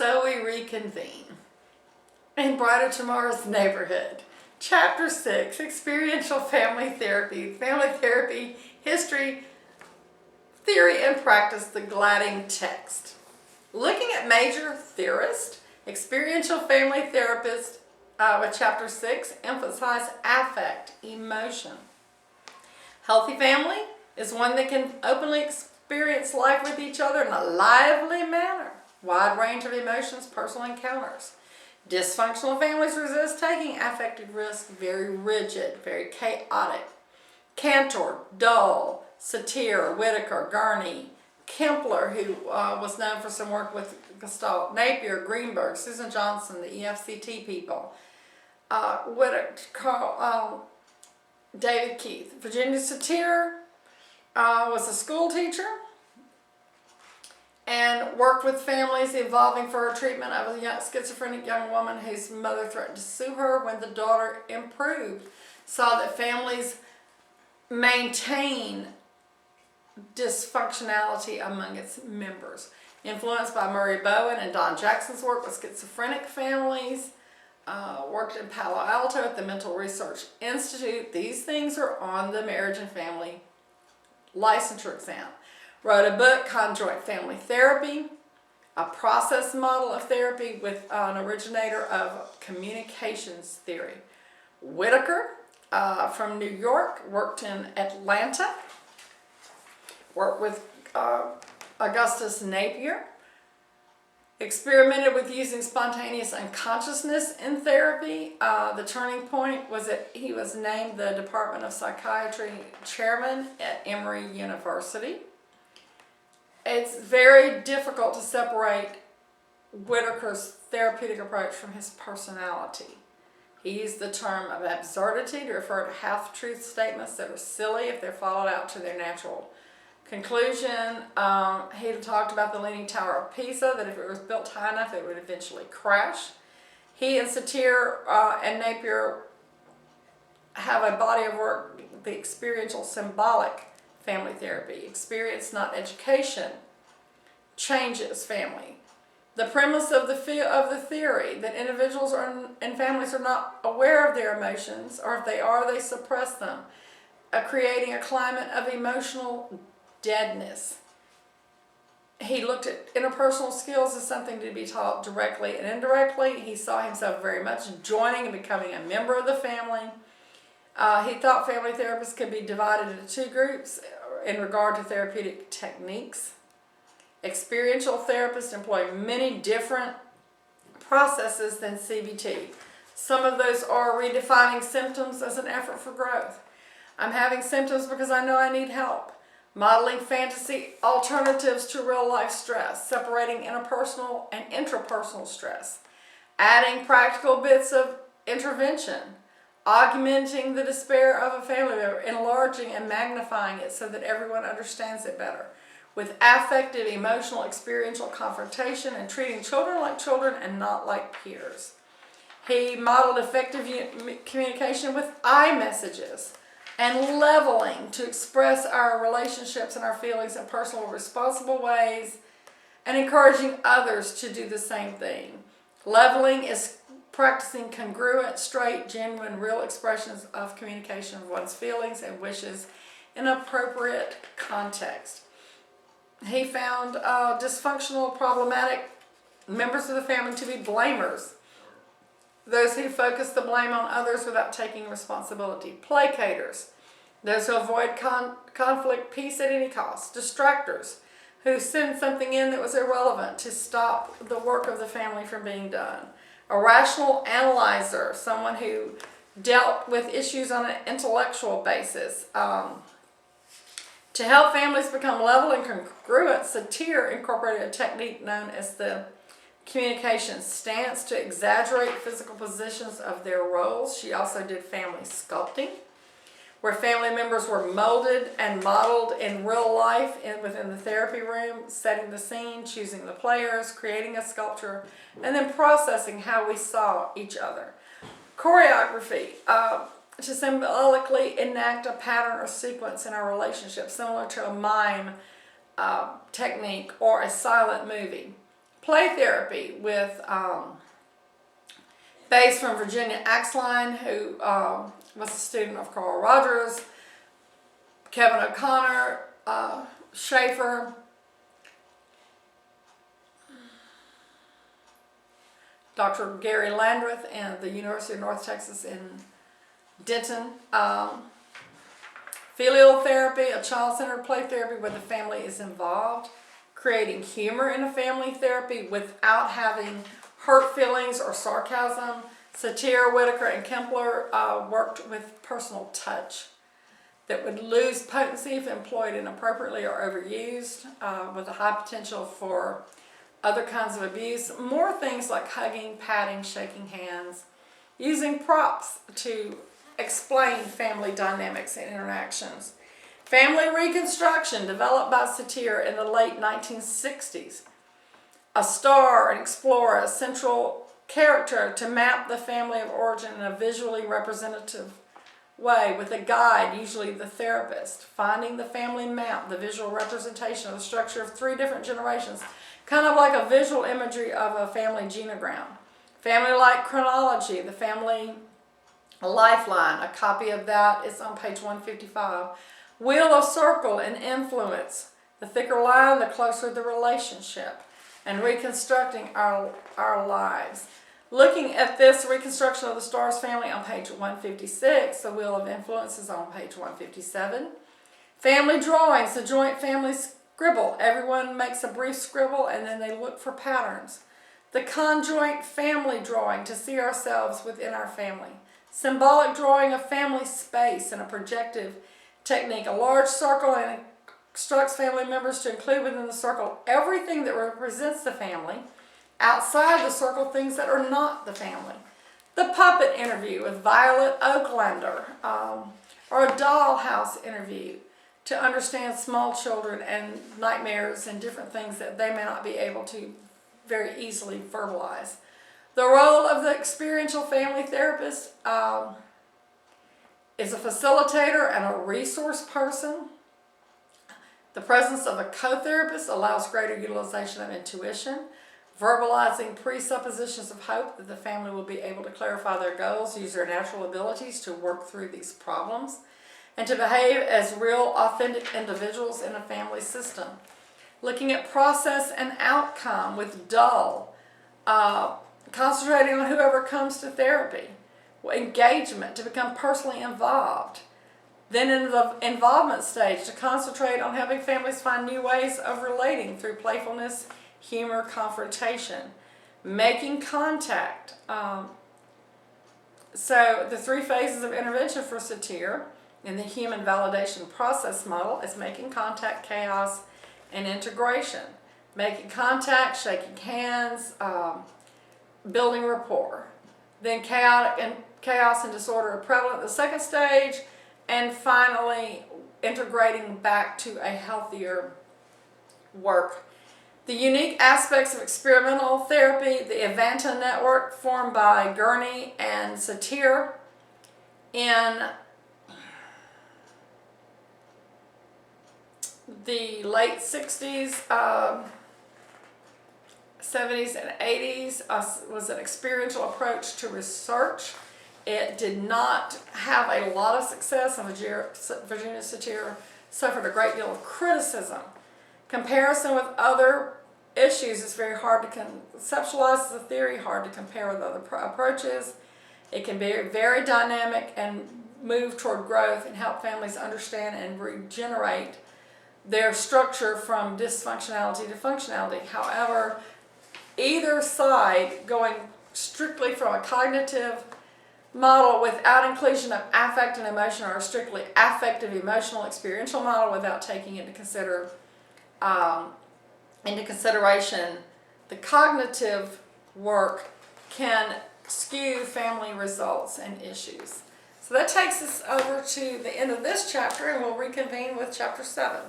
so we reconvene in Brighter Tomorrow's Neighborhood. Chapter 6, Experiential Family Therapy, History, Theory and Practice, the Gladding Text. Looking at major theorists, experiential family therapists with Chapter 6 emphasize affect, emotion. Healthy family is one that can openly experience life with each other in a lively manner. Wide range of emotions, personal encounters. Dysfunctional families resist taking affective risk, very rigid, very chaotic. Cantor, Dull, Satir, Whitaker, Gurney, Kempler, who was known for some work with Gestalt, Napier, Greenberg, Susan Johnson, the EFCT people, Whitaker, David Keith. Virginia Satir was a school teacher and worked with families involving for her treatment of a schizophrenic young woman whose mother threatened to sue her. When the daughter improved, saw that families maintain dysfunctionality among its members. Influenced by Murray Bowen and Don Jackson's work with schizophrenic families, worked in Palo Alto at the Mental Research Institute. These things are on the marriage and family licensure exam. Wrote a book, Conjoint Family Therapy, a process model of therapy with an originator of communications theory. Whitaker from New York, worked in Atlanta, worked with Augustus Napier, experimented with using spontaneous unconsciousness in therapy. The turning point was that he was named the Department of Psychiatry chairman at Emory University. It's very difficult to separate Whitaker's therapeutic approach from his personality. He used the term of absurdity to refer to half-truth statements that are silly if they're followed out to their natural conclusion. He talked about the Leaning Tower of Pisa, that if it was built high enough, it would eventually crash. He and Satir and Napier have a body of work, the experiential symbolic family therapy. Experience, not education, changes family. The premise of the theory that individuals and families are not aware of their emotions, or if they are, they suppress them, creating a climate of emotional deadness. He looked at interpersonal skills as something to be taught directly and indirectly. He saw himself very much joining and becoming a member of the family. He thought family therapists could be divided into two groups in regard to therapeutic techniques. Experiential therapists employ many different processes than CBT. Some of those are redefining symptoms as an effort for growth. I'm having symptoms because I know I need help. Modeling fantasy alternatives to real life stress, separating interpersonal and intrapersonal stress, adding practical bits of intervention, augmenting the despair of a family member, enlarging and magnifying it so that everyone understands it better, with affective, emotional, experiential confrontation, and treating children like children and not like peers. He modeled effective communication with I messages and leveling to express our relationships and our feelings in personal, responsible ways, and encouraging others to do the same thing. Leveling is practicing congruent, straight, genuine, real expressions of communication of one's feelings and wishes in appropriate context. He found dysfunctional, problematic members of the family to be blamers, those who focus the blame on others without taking responsibility. Placaters, those who avoid conflict, peace at any cost. Distractors, who send something in that was irrelevant to stop the work of the family from being done. A rational analyzer, someone who dealt with issues on an intellectual basis. To help families become level and congruent, Satir incorporated a technique known as the communication stance to exaggerate physical positions of their roles. She also did family sculpting, where family members were molded and modeled in real life within the therapy room, setting the scene, choosing the players, creating a sculpture, and then processing how we saw each other. Choreography, to symbolically enact a pattern or sequence in our relationship, similar to a mime technique or a silent movie. Play therapy with Bays from Virginia Axline, who was a student of Carl Rogers, Kevin O'Connor, Schaefer, Dr. Gary Landreth and the University of North Texas in Denton. Filial therapy, a child-centered play therapy where the family is involved. Creating humor in a family therapy without having hurt feelings or sarcasm. Satir, Whitaker, and Kempler worked with personal touch that would lose potency if employed inappropriately or overused, with a high potential for other kinds of abuse. More things like hugging, patting, shaking hands, using props to explain family dynamics and interactions. Family reconstruction developed by Satir in the late 1960s. A star, an explorer, a central character to map the family of origin in a visually representative way with a guide, usually the therapist. Finding the family map, the visual representation of the structure of 3 different generations, kind of like a visual imagery of a family genogram. Family-like chronology, the family lifeline, a copy of that is on page 155. Wheel of circle and influence, the thicker line, the closer the relationship, and reconstructing our lives. Looking at this reconstruction of the Stars family on page 156, the Wheel of Influence is on page 157. Family drawings, the joint family scribble. Everyone makes a brief scribble and then they look for patterns. The conjoint family drawing, to see ourselves within our family. Symbolic drawing of family space and a projective technique. A large circle and instructs family members to include within the circle everything that represents the family. Outside the circle, things that are not the family. The puppet interview with Violet Oaklander, or a dollhouse interview to understand small children and nightmares and different things that they may not be able to very easily verbalize. The role of the experiential family therapist is a facilitator and a resource person. The presence of a co-therapist allows greater utilization of intuition, verbalizing presuppositions of hope that the family will be able to clarify their goals, use their natural abilities to work through these problems, and to behave as real, authentic individuals in a family system. Looking at process and outcome with dull, concentrating on whoever comes to therapy. Engagement, to become personally involved. Then in the involvement stage, to concentrate on helping families find new ways of relating through playfulness, humor, confrontation. Making contact. So the 3 phases of intervention for Satir in the human validation process model is making contact, chaos, and integration. Making contact, shaking hands, building rapport. Then chaos and disorder are prevalent in the second stage, and finally integrating back to a healthier work. The unique aspects of experimental therapy, the Avanta network formed by Gurney and Satir in the late 60s, 70s, and 80s, was an experiential approach to research. It did not have a lot of success, and Virginia Satir suffered a great deal of criticism. Comparison with other issues is very hard to conceptualize as a theory, hard to compare with other approaches. It can be very dynamic and move toward growth and help families understand and regenerate their structure from dysfunctionality to functionality. However, either side, going strictly from a cognitive model without inclusion of affect and emotion, or a strictly affective emotional experiential model without taking into consideration the cognitive work, can skew family results and issues. So that takes us over to the end of this chapter, and we'll reconvene with chapter 7.